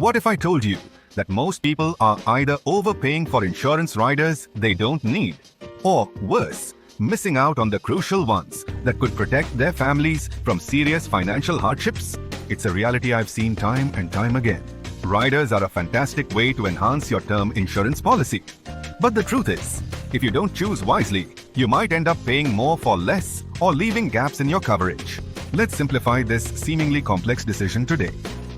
What if I told you that most people are either overpaying for insurance riders they don't need, or worse, missing out on the crucial ones that could protect their families from serious financial hardships? It's a reality I've seen time and time again. Riders are a fantastic way to enhance your term insurance policy. But the truth is, if you don't choose wisely, you might end up paying more for less or leaving gaps in your coverage. Let's simplify this seemingly complex decision today.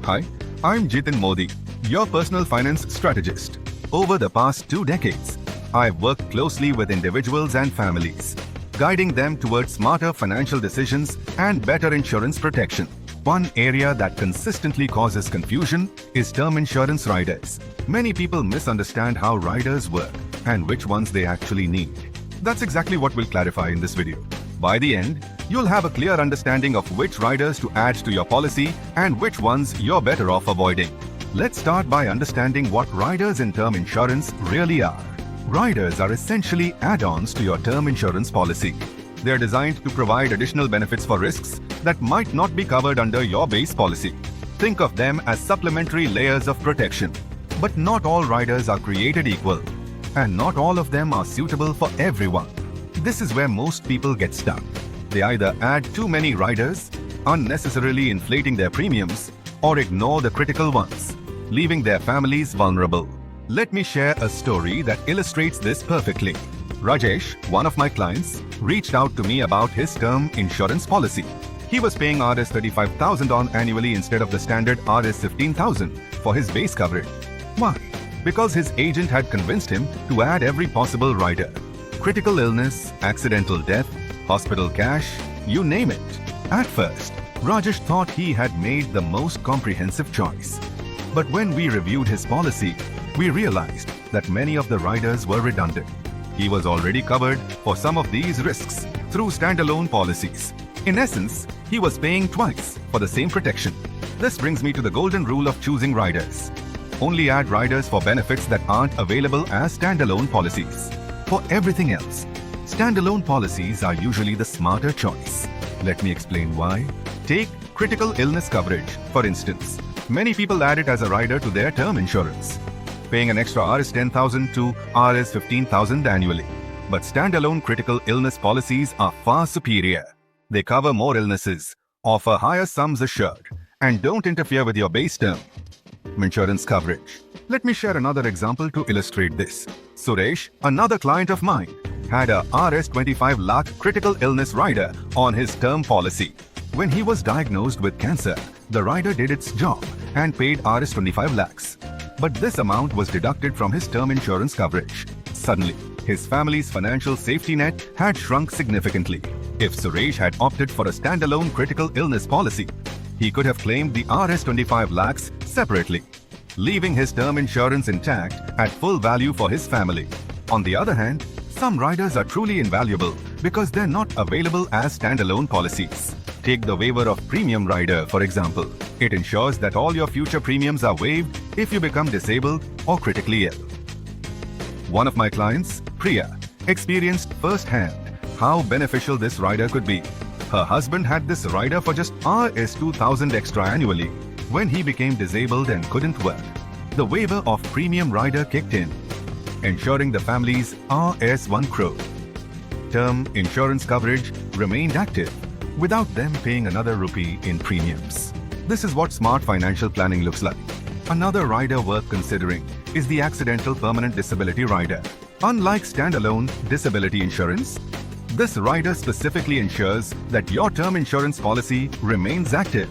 Hi, I'm Jiten Modi, your personal finance strategist. Over the past 2 decades, I've worked closely with individuals and families, guiding them towards smarter financial decisions and better insurance protection. One area that consistently causes confusion is term insurance riders. Many people misunderstand how riders work and which ones they actually need. That's exactly what we'll clarify in this video. By the end, you'll have a clear understanding of which riders to add to your policy and which ones you're better off avoiding. Let's start by understanding what riders in term insurance really are. Riders are essentially add-ons to your term insurance policy. They're designed to provide additional benefits for risks that might not be covered under your base policy. Think of them as supplementary layers of protection. But not all riders are created equal, and not all of them are suitable for everyone. This is where most people get stuck. They either add too many riders, unnecessarily inflating their premiums, or ignore the critical ones, leaving their families vulnerable. Let me share a story that illustrates this perfectly. Rajesh, one of my clients, reached out to me about his term insurance policy. He was paying Rs 35,000 on annually instead of the standard Rs 15,000 for his base coverage. Why? Because his agent had convinced him to add every possible rider. Critical illness, accidental death, hospital cash, you name it. At first, Rajesh thought he had made the most comprehensive choice. But when we reviewed his policy, we realized that many of the riders were redundant. He was already covered for some of these risks through standalone policies. In essence, he was paying twice for the same protection. This brings me to the golden rule of choosing riders. Only add riders for benefits that aren't available as standalone policies. For everything else, standalone policies are usually the smarter choice. Let me explain why. Take critical illness coverage, for instance. Many people add it as a rider to their term insurance, paying an extra Rs 10,000 to Rs 15,000 annually. But standalone critical illness policies are far superior. They cover more illnesses, offer higher sums assured, and don't interfere with your base term insurance coverage. Let me share another example to illustrate this. Suresh, another client of mine, had a Rs 25 lakh critical illness rider on his term policy. When he was diagnosed with cancer, the rider did its job and paid Rs 25 lakhs. But this amount was deducted from his term insurance coverage. Suddenly, his family's financial safety net had shrunk significantly. If Suresh had opted for a standalone critical illness policy, he could have claimed the Rs 25 lakhs separately, leaving his term insurance intact at full value for his family. On the other hand, some riders are truly invaluable because they're not available as standalone policies. Take the waiver of premium rider, for example. It ensures that all your future premiums are waived if you become disabled or critically ill. One of my clients, Priya, experienced firsthand how beneficial this rider could be. Her husband had this rider for just Rs 2,000 extra annually when he became disabled and couldn't work. The waiver of premium rider kicked in, ensuring the family's Rs 1 crore. Term insurance coverage remained active without them paying another rupee in premiums. This is what smart financial planning looks like. Another rider worth considering is the accidental permanent disability rider. Unlike standalone disability insurance, this rider specifically ensures that your term insurance policy remains active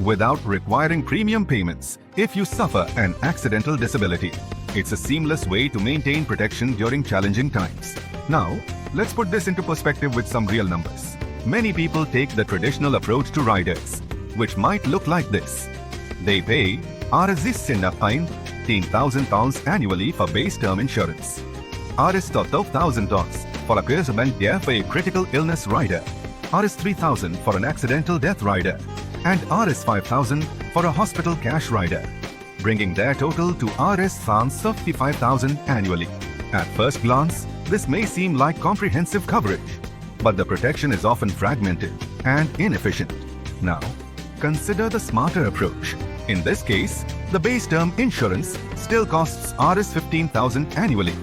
without requiring premium payments if you suffer an accidental disability. It's a seamless way to maintain protection during challenging times. Now, let's put this into perspective with some real numbers. Many people take the traditional approach to riders, which might look like this. They pay Rs 10,000 annually for base term insurance, Rs 12,000 for a case for a critical illness rider, Rs 3,000 for an accidental death rider, and Rs 5,000 for a hospital cash rider, bringing their total to Rs 55,000 annually. At first glance, this may seem like comprehensive coverage, but the protection is often fragmented and inefficient. Now, consider the smarter approach. In this case, The base term insurance still costs Rs 15,000 annually.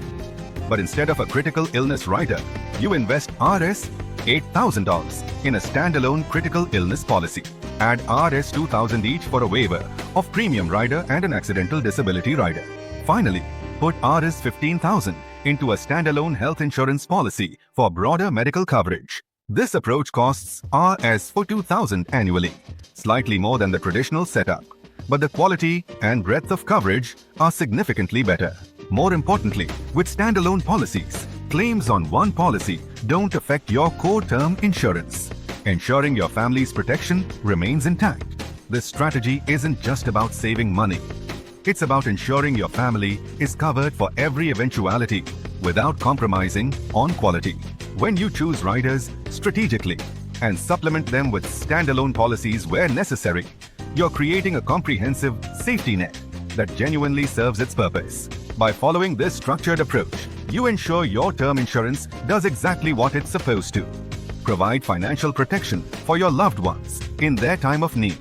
But instead of a critical illness rider, you invest Rs $8,000 in a standalone critical illness policy. Add Rs 2,000 each for a waiver of premium rider and an accidental disability rider. Finally, put Rs 15,000 into a standalone health insurance policy for broader medical coverage. This approach costs Rs 42,000 annually, slightly more than the traditional setup, but the quality and breadth of coverage are significantly better. More importantly, with standalone policies, claims on one policy don't affect your core term insurance, ensuring your family's protection remains intact. This strategy isn't just about saving money. It's about ensuring your family is covered for every eventuality without compromising on quality. When you choose riders strategically and supplement them with standalone policies where necessary, you're creating a comprehensive safety net that genuinely serves its purpose. By following this structured approach, you ensure your term insurance does exactly what it's supposed to: provide financial protection for your loved ones in their time of need.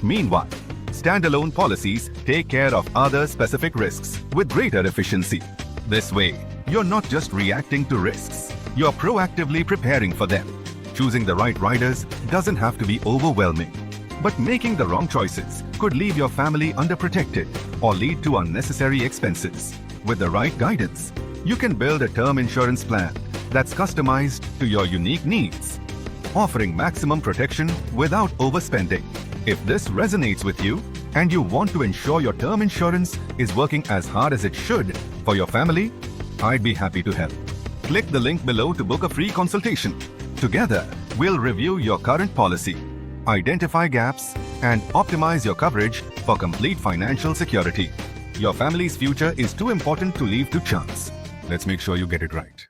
Meanwhile, standalone policies take care of other specific risks with greater efficiency. This way, you're not just reacting to risks, you're proactively preparing for them. Choosing the right riders doesn't have to be overwhelming, but making the wrong choices could leave your family underprotected or lead to unnecessary expenses. With the right guidance, you can build a term insurance plan that's customized to your unique needs, offering maximum protection without overspending. If this resonates with you and you want to ensure your term insurance is working as hard as it should for your family, I'd be happy to help. Click the link below to book a free consultation. Together, we'll review your current policy, identify gaps, and optimize your coverage for complete financial security. Your family's future is too important to leave to chance. Let's make sure you get it right.